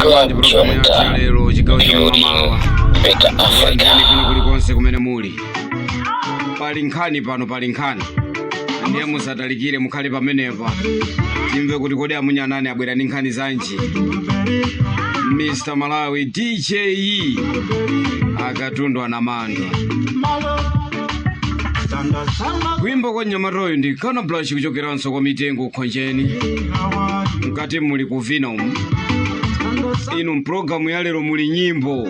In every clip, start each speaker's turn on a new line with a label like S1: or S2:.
S1: Club Junta, Beta Africa.
S2: Kulikonse kumene muli palinkhani pano palinkhani ndiye musatalikire mukhale pamenepa timve kuti kodi amunyanani abwera ndi nkhani zanji. Mr. Malawi DJ akatundwa na mandwa kuimba kwa nyamatoyo ndi Kana Blush kuchokeranso kwa mitengo khonjeni mkati muli kuvina inu mprogramu ya lero muli nyimbo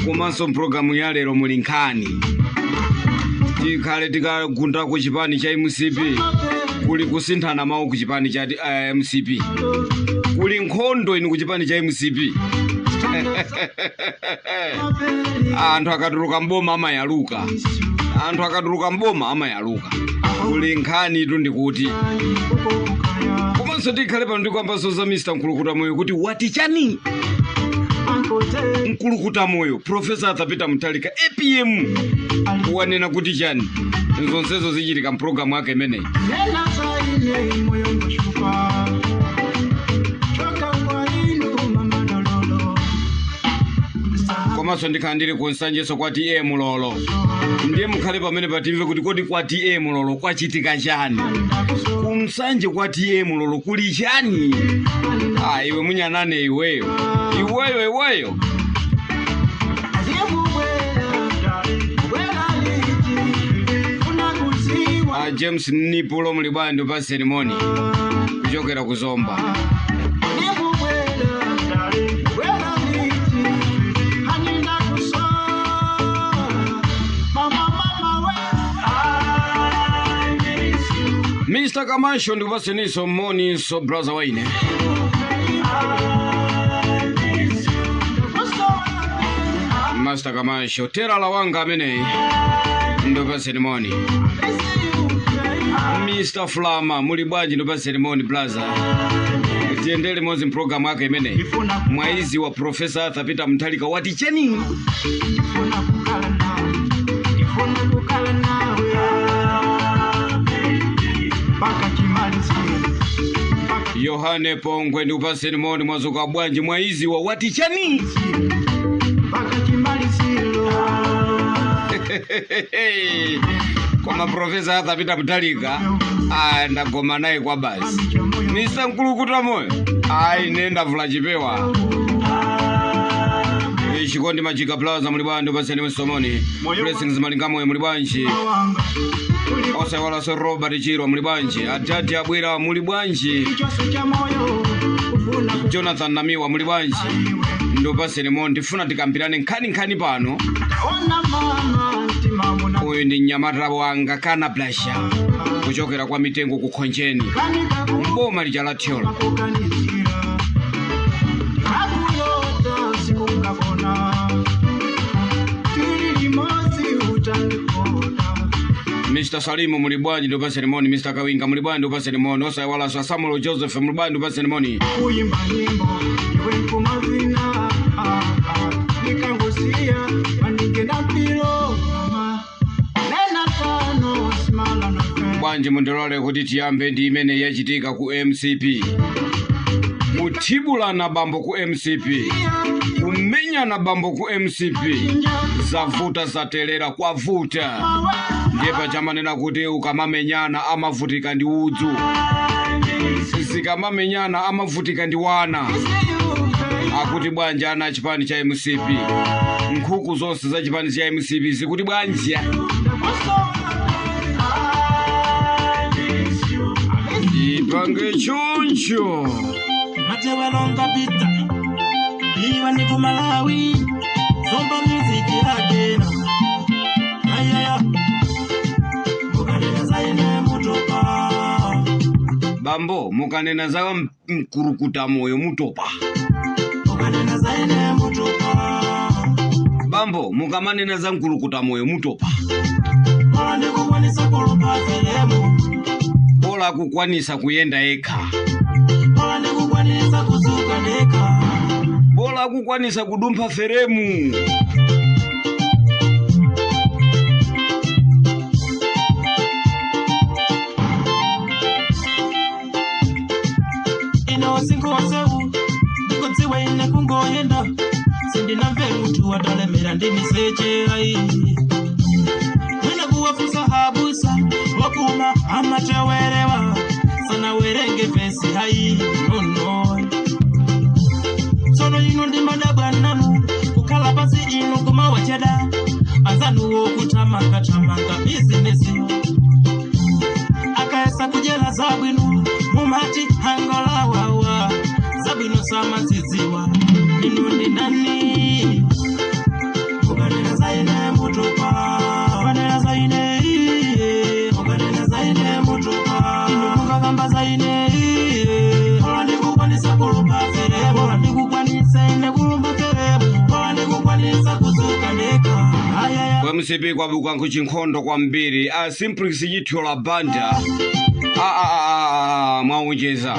S2: komanso mprogramu ya lero muli nkhani tikhale tikagunda ku chipani cha MCP kuli kusinthana mawu ku chipani cha MCP kuli nkhondo inu ku chipani cha MCP anthu akatuluka mboma amayaluka kuli nkhani tu ndikuti komanso tikhale pano ndikwambaso za Mr. Mkulukuta Moyo kuti wati chani Mkulukuta Moyo Professor Athapita Muthalika APM wanena kuti chani nzonsezo zichitika mprogramu yake imeneyi. Komanso ndikhandire konsanjeso kwa TA Mulolo ndiye mukhale pamene patimve kuti kodi kwa TA Mulolo kwachitika chani kumsanje kwa TA Mulolo kuli chani. Iwe munyanane iweyo James Nipulo mulibando pa ceremony kuchokera kuzomba. Mr. Kamasho ndikupaseniso moni so brother waine Master Kamasho tera la wanga ameneyi ndikupaseni moni. Mr. Flama muli bwanji ndikupaseni moni brother. Tiendele mozi mprogramu yake imeneyi mwaizi wa Professor Athapita Muthalika wati cheni Yohane Pongwe ndikupaseni moni mwazuka bwanji mwaizi wa wati chani Koma Professor Athapita Muthalika ndagoma naye kwa basi. Mr. Mkulukuta Moyo nenda vula chipewa Chikondi Majika Plaza mulibandi upaseni msomoni Blessings Malingamwe mulibwanji Ose wala so Robert Chiro mulibwanji Atati Abwira mulibwanji Jonathan Namiwa mulibwanji ndopaseni moni tifuna tikampirane nkhani pano. Uyu ndi nyamata wanga Kana Blush kuchokera kwa mitengo kukhonjeni mboma lija la Thyola. Mr. Salimu mulibwanji ndopaseni moni. Mr. Kawinga mulibwanji ndopaseni moni. Osa wala so Samuel Joseph mulibwanji ndopaseni moni. Kuyimba nyimbo iwe kumazina nikangosia manike na pilo bwanji mundolole kuti tiyambe ndi imene yachitika ku MCP kutibulana bambo ku MCP kumenyana bambo ku MCP zavuta zatelera kwavuta ndiye pachamanena kuti ukamamenyana amavutika ndi udzu zikamamenyana amavutika ndi wana akuti bwanji ana chipani cha MCP nkhuku zonse za chipani cha MCP zikuti bwanji ipange choncho
S3: matewa longa pita iwa ni Malawi zomba muziki yake ayaya mukanena zaine mutopa
S2: bambo mukanena za Mkulukuta Moyo mutopa
S3: mukanena zaine mutopa
S2: bambo mukamanena za Mkulukuta Moyo mutopa
S3: wala ndikukwanisa kulupa selemu
S2: bola kukwanisa kuyenda eka
S3: wala ndikukwanisa kuzuka neka
S2: bola kukwanisa kudumpha feremu
S3: ino singo sewu iwe ine kungoyenda sindinamve mutu watalemera ndimiseche ai mwina kuwafusa habusa wakuma amatewerewa sana werenge pesi hai nono sono ino ndimadabwa nanu kukala basi ino kuma wacheda azanu okutamanga tamanga business akaesa kujela zabwino mumati hangola wawa zabwino samaziziwa ino ndi nani ukanena zaine mutupa ukanena zaine ukanena zaine mutupa ino mukakamba zaine ola ndikukwanisa kulumba ferebo ola ndikukwanisa ine kulumba ferebo ola ndikukwanisa kuzuka ndeka
S2: kwa msipi kwa bukanku chinkhondo kwa mbiri Simplex Chithyola Banda mwaunjeza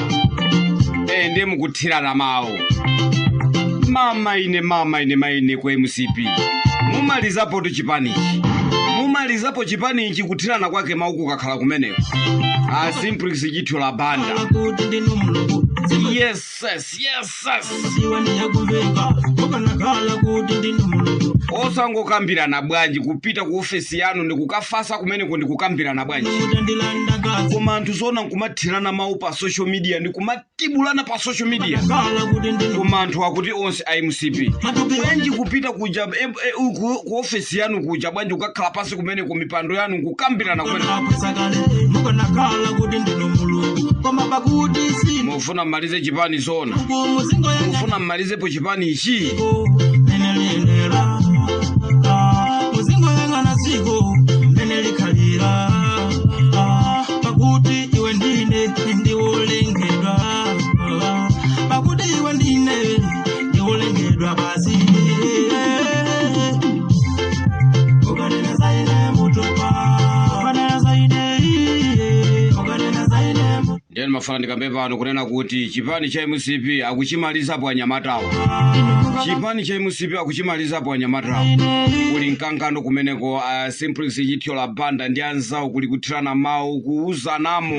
S2: ndi mukuthirana mawu mama ine maine kwa MCP mumalizapo chipanichi kuthirana kwake mawu kukakhala kumeneko Simplex Chithyola Banda yes osangokambirana bwanji kupita ku ofesi yanu ndikukafasa kumeneko ndikukambirana bwanji koma anthu zona nkumathirana mawu pa social media ndikumatibulana pa social media koma anthu akuti onse MCP bwanji kupita kuja ku ofesi yanu kuja bwanji kukakhala pasi kumeneko mipando yanu nkukambirana kumeneko mufuna mmalize chipani zona mufuna mmalizepo chipani ichi muzingo yangana siko menelikalira pakuti iwe ndine ndiwolengedwa pakuti iwe ndine ndiwolengedwa basi ukanena zaine mutupa ukanena zaine ndiye mafana ndikambe pano kunena kuti chipani cha MCP akuchimalizapo anyamatawa chipani cha MCP akuchimalizapo anyamatawa kuli mkangano kumeneko Simplex Chithyola Banda ndi anzawo kuli kuthirana mawu kuuzanamo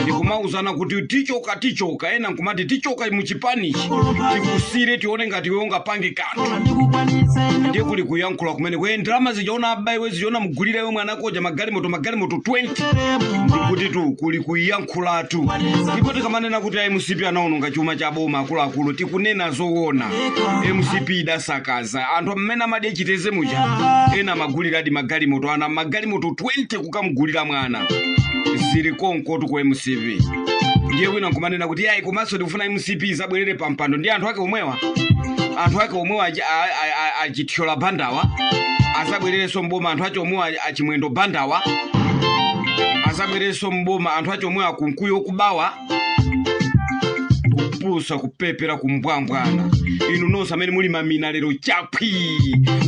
S2: ndikumauzana kuti tichoka ena nkumati tichoka muchipanichi tikusire tione ngati iwe ungapange kanthu ndiye kuli kuyankhula kumeneko ndalama zijaona abayi we zijaona mugulira iwe mwana koja magalimoto 20 ndikuti tu kuli kuyankhula ndipo tikamanena kuti MCP anaononga chuma cha boma akuluakulu tikunena zoona MCP idasakaza anthu amene amadi echiteze muja ena maguliradi magalimoto ana magalimoto 20 kukamugulira mwana zili konkotu kwa MCP ndiye wina nkumanena kuti ayi komanso ndikufuna MCP zabwerere pampando ndi anthu ake omwewa Chithyola Bandawa azabwererenso mboma anthu acho omwewa achimwendo Bandawa azabwererenso mboma anthu acho omwewa kunkuyo kubawa kupusa kupepera kumbwambwana inu nonse amene muli mamina lero chapwi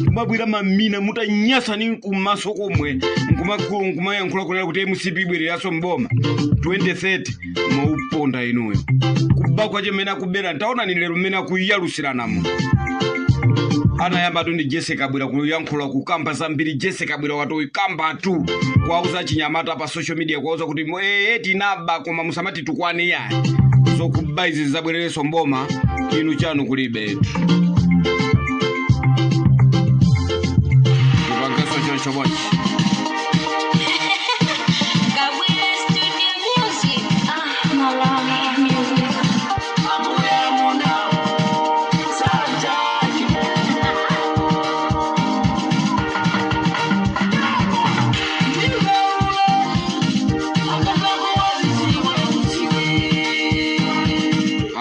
S2: kumabwera mamina mutanyasa ni kumaso komwe nkumayankhula kulera kuti MCP ibwereranso mboma 2030 mauponda inuyo kubakwa chemene akubera ntaona ni lero mmene akuyalusiranamo anayamba tu ndi Jessica Bwira kuyankhula kukamba zambiri Jessica Bwira watoikamba tu kwauza chinyamata pa social media kwauza kuti tinaba koma musamati tukwane yayi so kubaizi zabwerereso mboma inu chanu kulibe ivangeso choncho bonchi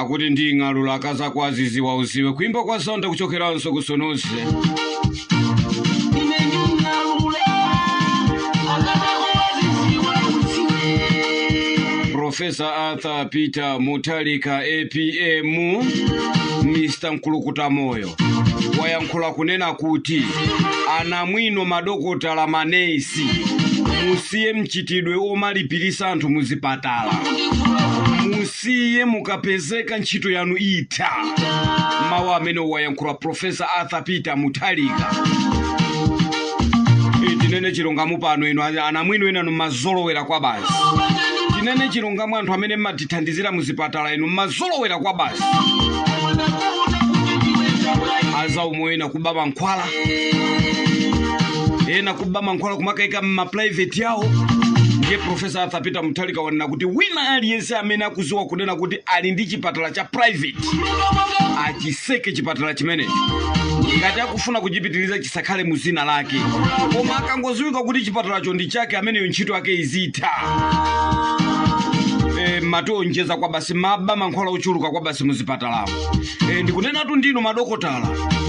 S2: akuti ndi ng'alula akaza kwaziziwa uziwe kuimba kwa sonda kuchokeranso kusonoze Professor Arthur Peter Mutharika APM Mr. Nkulukuta Moyo wayankhula kunena kuti anamwino madokotala manesi musiye mchitidwe omalipirisa anthu muzipatala musiye mukapezeka ntchito yanu ita mawu amene wayankhula Professor Arthur Peter Mutharika tinene chilungamo pano ino anamwino ena mazolowera kwa basi tinene chilungamo anthu amene matithandizira muzipatala ino mazolowera kwa basi aza umwena kubaba nkwala ena kubaba nkwala kumakaika ma private yao. Ndiye Professor Arthur Peter Mutharika wanena kuti wina aliyense amene akuziwa kunena kuti ali ndi chipatala cha private achiseke chipatala chimenecho. Ngati akufuna kujipitiliza chisakhale muzina lake, koma akangoziwika kuti chipatalacho ndi chake ameneyo ntchito yake izitha. Matonjeza kwa basi maba mankhwala ochuluka kwa basi muzipatalapo. Ndikunena tu ndino madokotala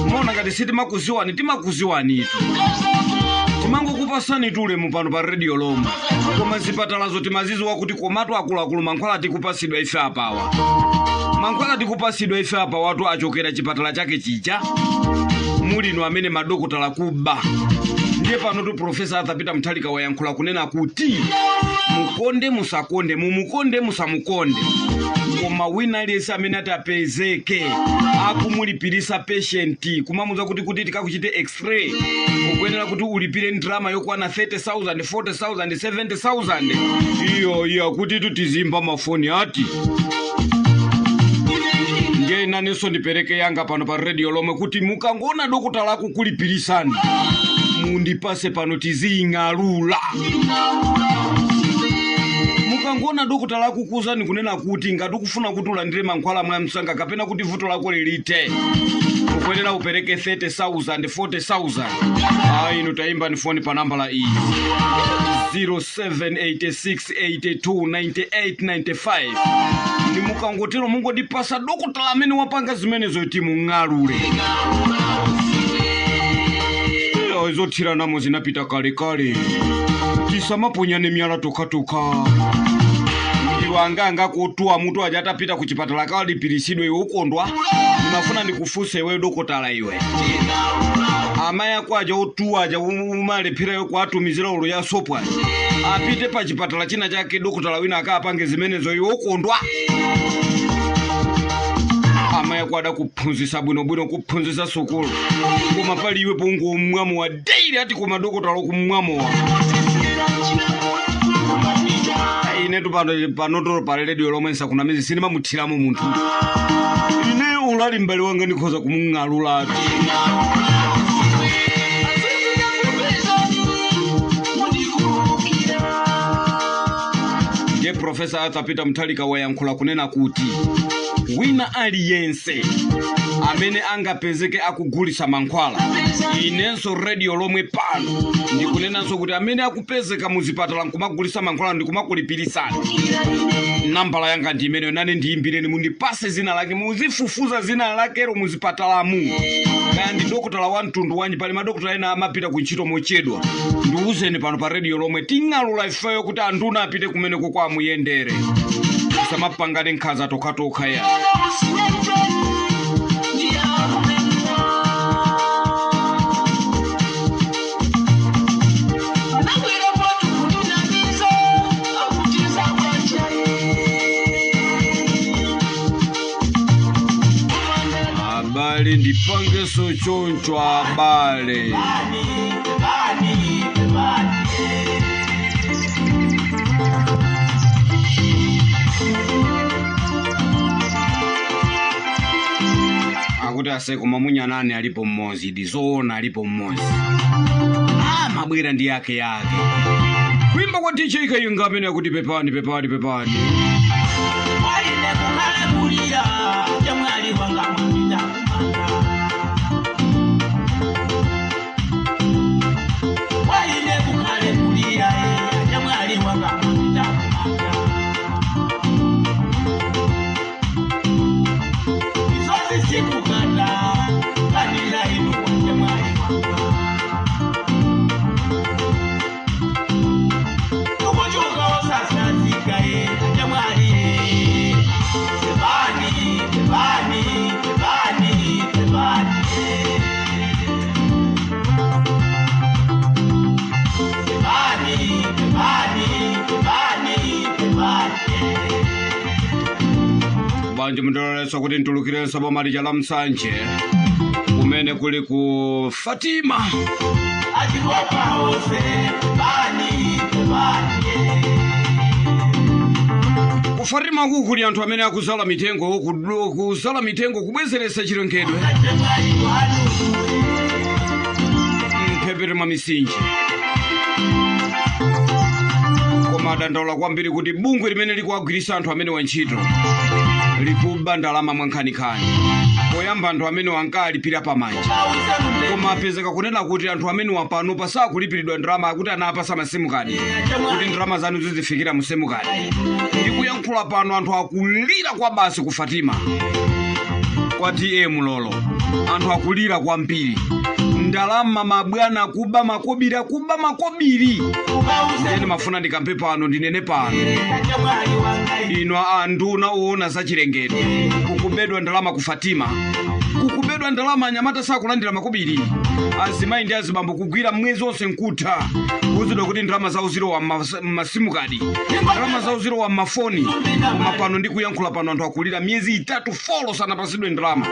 S2: mona ngati sitimakuziwani timakuziwanitu timango kupasani tule mupano pa radio lomwe, koma zipatalazo timaziziwa kuti komatu akuluakulu mankhwala tikupasidwa ife apawa. Mankhwala tikupasidwa ife apa watu achokera chipatala chake chicha mulino amene madokotala kuba. Ndiye pano tu Professor Arthur Peter Mutharika wayankhula kunena kuti mukonde musakonde, mumukonde musamukonde, koma wina aliyense amene atapezeke akumulipirisa patient kumamuza kuti tikakuchite x-ray ukuyenera kuti ulipire ndrama yokwana 30,000, 40,000, 70,000. Iyo kuti tutizimba mafoni ati ndiye naneso ndipereke yanga pano pa radio lomwe kuti mukangona dokotala akukulipirisani mundipase pano tizing'alula. Mukangona dokotala akukuzani kunena kuti ngati ukufuna kuti ulandire mankhwala mwa msanga kapena kuti vuto lako lilite ukuyenera upereke 30,000, 40,000. Ino taimba ni phone pa nambala iyi 0786829895. Ndi mukangotero mungodipasa dokotala amene wapanga zimenezo iti mung'alule. Izothira namo zinapita kale tisamaponyane myala tokatoka. Iwanga kutua mutu aja atapita kuchipatala kalipirisidwe iwe ukondwa unafuna ndikufuse iwe dokotala iwe. Amaya kwaja otua aja umalephera yo kwatumizira ulo ya sopwa apite pa chipatala china chake dokotala wina akapange zimenezo iwe ukondwa. Amaya kwada kuphunzisa bwino kuphunzisa sukulu koma pali iwe pongo mwamo wa daily ati koma dokotala kumwamo wa inetu pano pa radio lomwe sakuna mizi sinima muthiramo munthu ine ulali mbali wanga ndikhoza kumung'alula ati. Ndiye Professor Arthur Peter Mutharika wayankhula kunena kuti wina aliyense amene angapezeke akugulisa mankhwala, inenso radio lomwe pano ndikunenanso kuti amene akupezeka muzipatala nkumagulisa mankhwala ndikumakulipirisani. Nambala yanga ndi imeneyo nane ndiyimbireni mundipase zina lake muzifufuza zina lakero muzipatalamu. Kaya ndi dokotala wa mtundu wanji pali madokotala ena amapita kuntchito mochedwa. Ndiwuzeni pano pa radio lomwe ting'alula ifeyo kuti anduna apite kumeneko kwa muyendere. Samapangane nkhaza tokatoka ya. Abale ndipange so choncho abale. Akuti ase koma munyanane alipo mmozi dizoona alipo mmozi. Mabwera ndi yake kuimba kwa DJ Kayunga amene akuti pepani. Waine kumale kulira jamwali wanga mwambita kumanga. Waine kumale kulira jamwali wanga mwambita kumanga. Isozi sikukata kanila inu kwa jamwali wanga. Tukuchuka osasa zikaye jamwali. Banji mndolesa kuti ntulukire sabo mali chala msanje kumene kuli ku Fatima achiwapa ose bani Fatima kukuli anthu amene akuzala mitengo kuzala mitengo kubwezeresa chilengedwe mphepete mwa misinji. Koma adandaula kwambiri kuti bungwe limene likuagwirisa anthu amene wantchito likuba ndalama mwankhaninkhani. Poyamba anthu amene wankalipira pamanja, koma apezeka kunena kuti anthu amene wapano pasakulipiridwa ndalama akuti anapasa masimukadi kuti ndalama zanu zizifikira musimukadi. Ndikuyankhula pano anthu akulira kwa basi ku Fatima kwa TM lolo, anthu akulira kwambiri. Ndalama mabwana kuba makobiri. Ndene mafuna ndikampe pano ndinene pano. Ino anduna uona za chilengedwe kukubedwa ndalama ku Fatima. Kukubedwa ndalama Anyamata sakulandira makobiri. Azimayi ndi azibambo kugwira mwezi wonse nkutha. Uzidwa kuti ndalama za uziro wa masimukadi, ndalama za uziro wa mafoni. Koma pano ndikuyankhula pano anthu akulira myezi 3 folo sanapasidwe ndalama.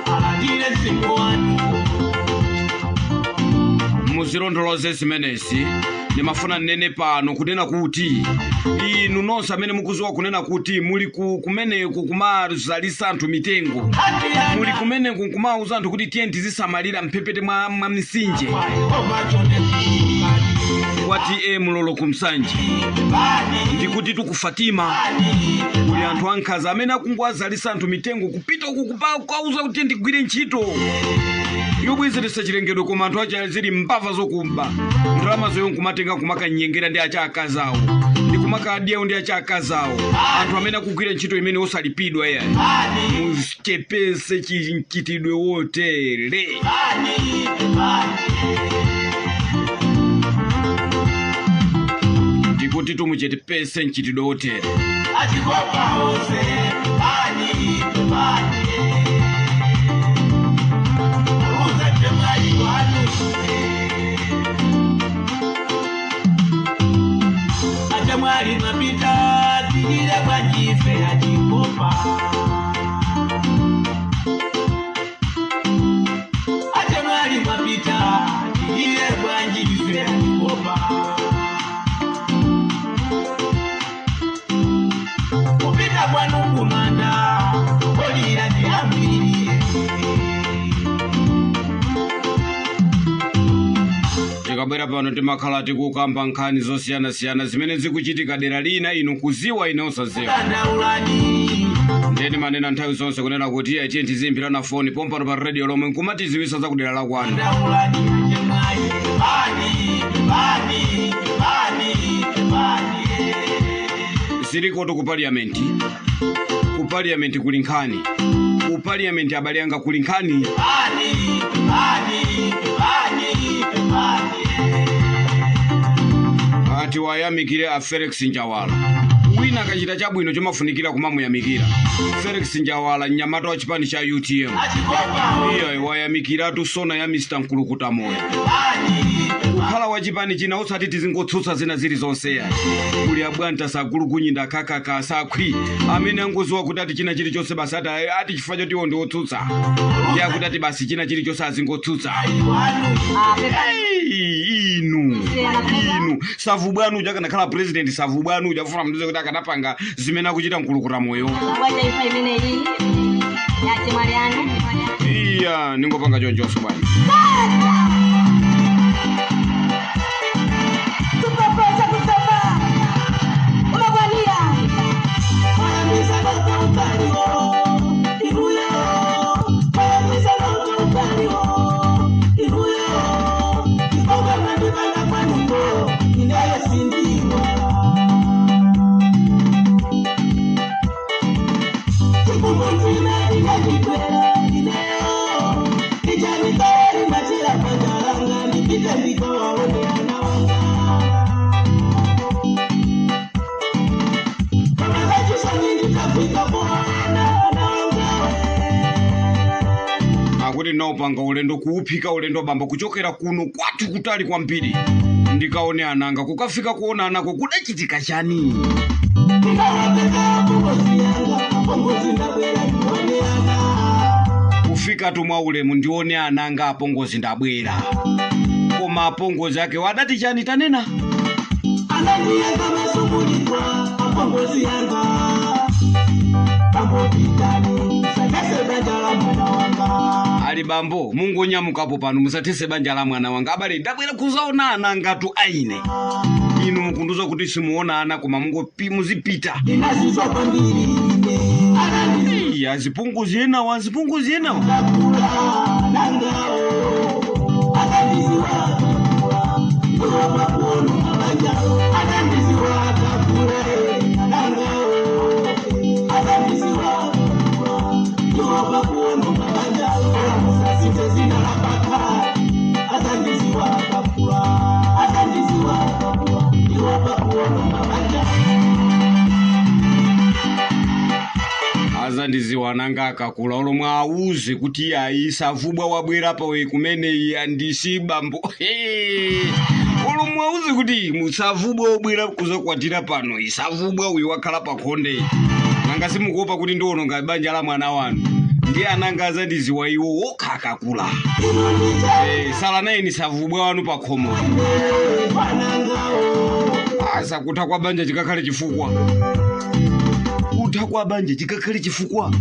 S2: Muzilondoloze zimenezi nimafuna nene pano kunena kuti inu nonse amene mukuziwa kunena kuti muli kumeneku kumazalisa anthu mitengo, muli kumeneku kumauza anthu kuti tiye tizisamalira mphepete mwa misinje kwa TM lolo kumsanje. Ndikuti ku Fatima kuli anthu ankhaza amene akungwazalisa anthu mitengo kupita uku kupauza kuti ndigwire ntchito yobwezeresa chilengedwe. Koma anthu acha zili mbava zokumba ndalama zoyo nkumatenga kumakanyengera ndi acha akazawo ndi kumakadiyawo ndi acha akazawo. Anthu amene akugwira ntchito imene osalipidwa ya muchepese chitidwe wotere. Ndikuti tumuchepese nchitidwe wotere.
S3: Mwali mapita tigire kwa jife ajikopa. Acha mwali mapita tigire kwa jife ajikopa. Kupita kwa nukumanda kolira diambiri.
S2: Tikabwera pano timakhala tikukamba nkhani zosiyana zimene zikuchitika dera lina inu kuziwa ine osaziwa. Ndeni manena nthawi zonse kunena kuti tiye tizimbirana foni pompano pa radio lomwe nkumatiziwisa za kudera la kwanu. Zilikoto ku parliament kuli nkhani, ku parliament abale anga kuli nkhani. Ati wayamikire a Felix Njawala. Wina kachita chabwino chomafunikira kumamuyamikira. Felix Njawala Nyamata wa chipani cha UTM. Iyo wayamikira tusona ya Mr. Nkulukuta moyo. Kukhala wa chipani china usati tizingotsutsa zina zili zonse ya. Kuli abwanta sagulu kunyinda kakaka sakwi. Amene angoziwa kuti ati china chili chose basi ati chifukwa choti ndi otsutsa. Ya kuti ati basi china chili chose azingotsutsa. Inu savubwanu uja kanakhala president savubwanu uja funa mnduze kuti akanapanga zimene akuchita Nkulukuta moyo. Iya ningopanga chonchonso bwana. Akuti naupanga ulendo kuuphika ulendo bamba kuchokera kuno kwatu kutali kwambiri ndikaone ananga kukafika kuona anako kudachitika chani. Kufika tumwa ulemu ndione ananga apongozi ndabwera. Koma apongozi ake wadati chani tanena? Ananianga masumulika apongozi yanga. ali bambo mungonyamukapo pano musatese banja la mwana wanga abale ndabwera kuzaona ana ngatu aine inu mukunduza kuti simuona ana koma muzipita
S3: inazizwa kwambiri
S2: azipunguzi enawo azandiziwa nanga akakula olomwe auze kuti ayisavubwa wabwera pawe kumene yandisi bambo olomwe auze kuti musavubwa wabwera kuzokwatira pano isavubwa uyu wakhala pakhonde nanga simukuopa kuti ndiononga banja la mwana wanu ndi ananga azandiziwa iwo wokha akakula sala naye nisavubwa wanu pakhomo asa kutha kwa banja chikakhale chifukwa kutha kwa banja chikakhale chifukwa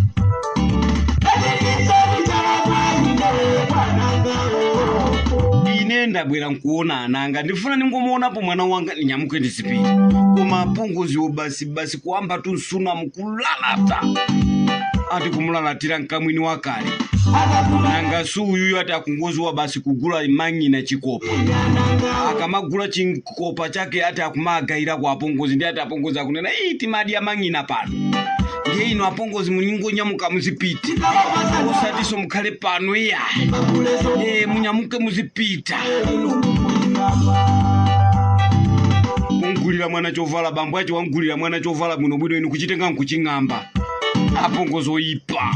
S2: ine ndabwera nkuona ananga ndifuna ningomuonapo mwana wanga ninyamuke ndisipita koma apongoziwo basi kuamba tunsuna mkulalata ati kumulalatira nkamwini wakale nanga suyu ati akungoziwa basi kugula imang'ina chikopa akamagula chikopa chake ati akumagaira kwa apongozi ndi ati apongozi akunena iti madi ya mang'ina pano ndiye ino apongozi muningonyamuka muzipita usatiso mukhale pano iya munyamuke muzipita ungulira mwana chovala bambo acho wangulira mwana chovala muno bwino inu kuchitenga nkuching'amba apongozi oyipa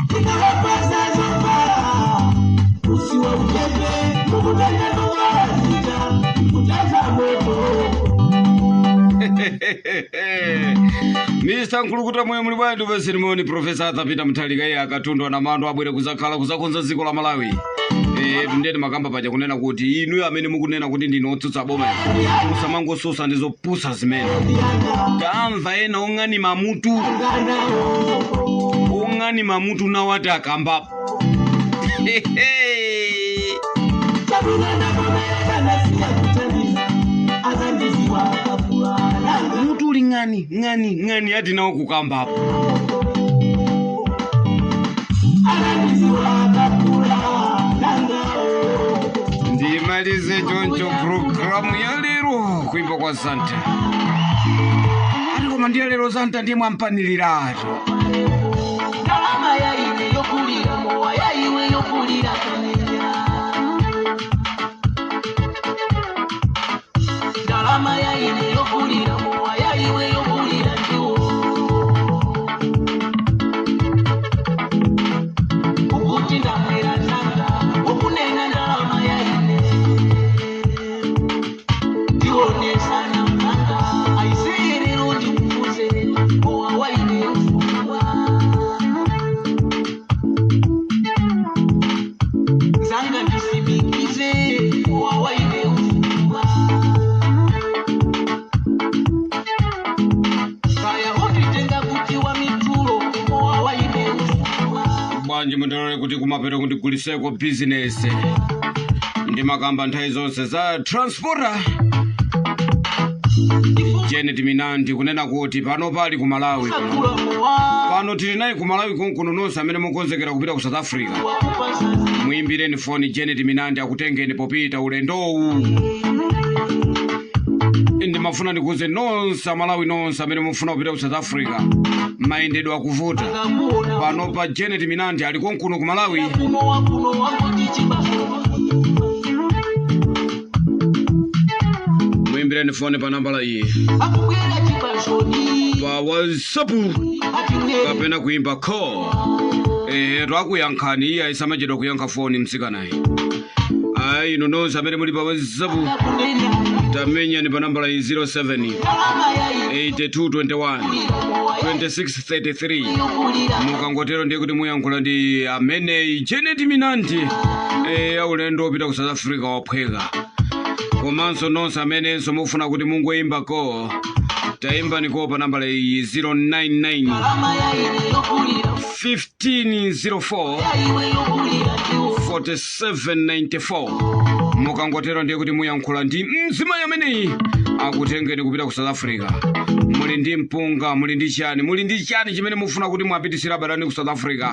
S2: Mr. Nkulukuta mwe muli bwanji beserimoni Professor Athapita Muthalika iye akatundwa na mando abwere kuzakhala kuzakonza dziko la Malawi ndende makamba paja kunena kuti inu amene mukunena kuti ndino otsutsa boma musamangososa ndizopusa zimene tamva ena ong'ani mamutu nawati akambapo mutu uli ng'ani ati nawo kukambapo ndimalize choncho programu ya lero kuimba kwa Santa ati koma ndiye lero Santa ndiye mwampanilira ato
S3: kalama ya ine yokulira mowa ya iwe yokulira kanenya kalama ya ine yokulira mowa ya iwe yokulira ndiwo ukuti ndamwera nanga ukunena ndalama ya ine ndionesana mnanga aiseerero ndikufuze mowa wa ine yokulira zanga ndisimingize mowa wa ine yokulira kaya hotitenga kuti wa mitulo mowa wa ine yokulira
S2: bwanji mundalole kuti kumapero kuti kuliseko business ndi makamba nthawi zonse za transporter Janet Minandi kunena kuti pano pali ku Malawi
S3: sakula mowa
S2: pano tili naye ku Malawi konkuno nonse amene mukonzekera kupita ku South Africa
S3: wakupasazi
S2: muimbireni foni Janet Minandi akutengeni popita ulendowu ndimafuna ndikuze nonse Malawi nonse amene mufuna kupita ku South Africa mayendedwe akuvuta
S3: akamuona
S2: pano pa Janet Minandi ali konkuno ku Malawi
S3: kuno wakuti chibaso
S2: muimbireni foni pa nambala iyi
S3: akubwera chibasoni
S2: pa WhatsApp
S3: atine
S2: kapena kuimba call twakuyankhani iye ayisamachedwa kuyankha foni msikanayi ayi ino nonse amene muli pa WhatsApp
S3: akunena
S2: tamenyani pa nambala iyi 07
S3: kalama ya ine
S2: 8221
S3: mowa ya
S2: 2633
S3: yokulira
S2: mukangotero ndiye kuti muyankhula ndi amene Janet Minandi aulendo opita ku South Africa waphweka komanso nonse amenenso mufuna kuti mungoimba ko taimbani ko pa nambala iyi 099
S3: kalama ya ine yokulira
S2: 1504 4794 mukangotero ndiye kuti muyankhula ndi mzimayi ameneyi akutengeni kupita ku South Africa. Muli ndi mpunga, muli ndi chani chimene mufuna kuti muapitisira abalani ku South Africa.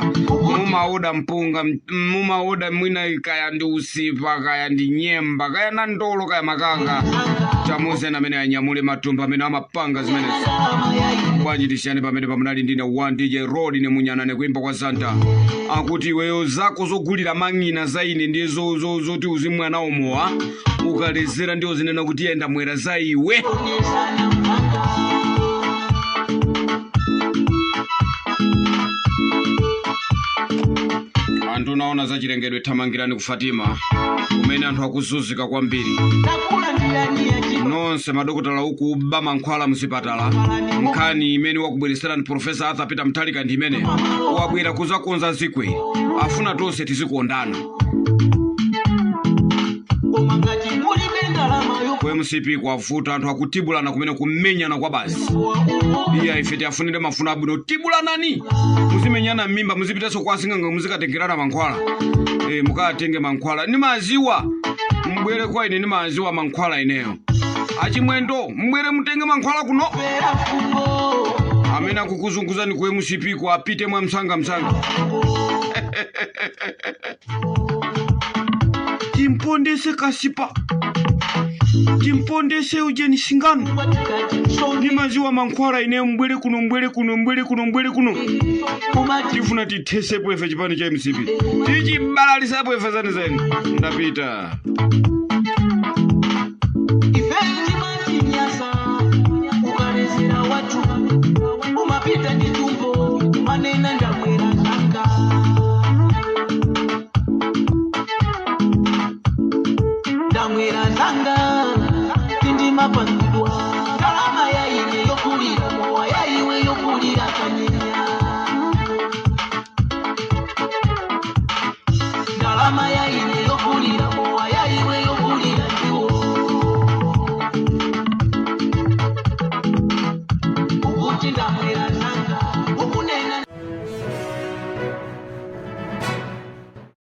S2: Mumaoda mpunga, mumaoda mwina kaya ndi usipa, kaya ndi nyemba, kaya na ndolo, kaya makanga. Chamuzeni amene anyamule matumba amene amapanga zimenezi. Bwanjitishani pamene pamunali ndine one DJ Road ne Munyana kuimba kwa Santa. Akuti iweyo zako zogulira mang'ina za ine ndiye zoti uzimwana omowa ukalezera ndiyo zinena kuti yenda mwera za iwe. Anthu naona za chilengedwe thamangirani ku Fatima kumene anthu akuzunzika kwambiri. Nonse madokotala uku ba mankhwala muzipatala nkhani imene wakubwereserani Professor Arthur Peter Mutharika ndi imene wabwera kuzakonza zikwe afuna tonse tizikondana. Kwa MCP kwavuta anthu akutibulana kumene kumenyana kwa basi. Iya ife tiafunire mafuna abwino tibulanani. Muzimenyana mimba muzipitaso kwa singanga muzikatengerana mankhwala. Mukatenge mankhwala ni maziwa. Mbwere kwa ine ni maziwa mankhwala ineyo. Achimwendo mbwere mutenge mankhwala kuno. Amena kukuzunguzani kwa MCP kwa apite mwa msanga. Timpondese kasipa. Timpondese ujeni singano. Ni maziwa mankhwala ineyo mbwere kuno. Tifuna titese pwefe chipani cha MCP. Tichi balalisa pwefe zani. Ndapita.
S3: Umapita ndi tumbo manena ndamwera zanga. Ndamwera zanga tindi mapangidwa.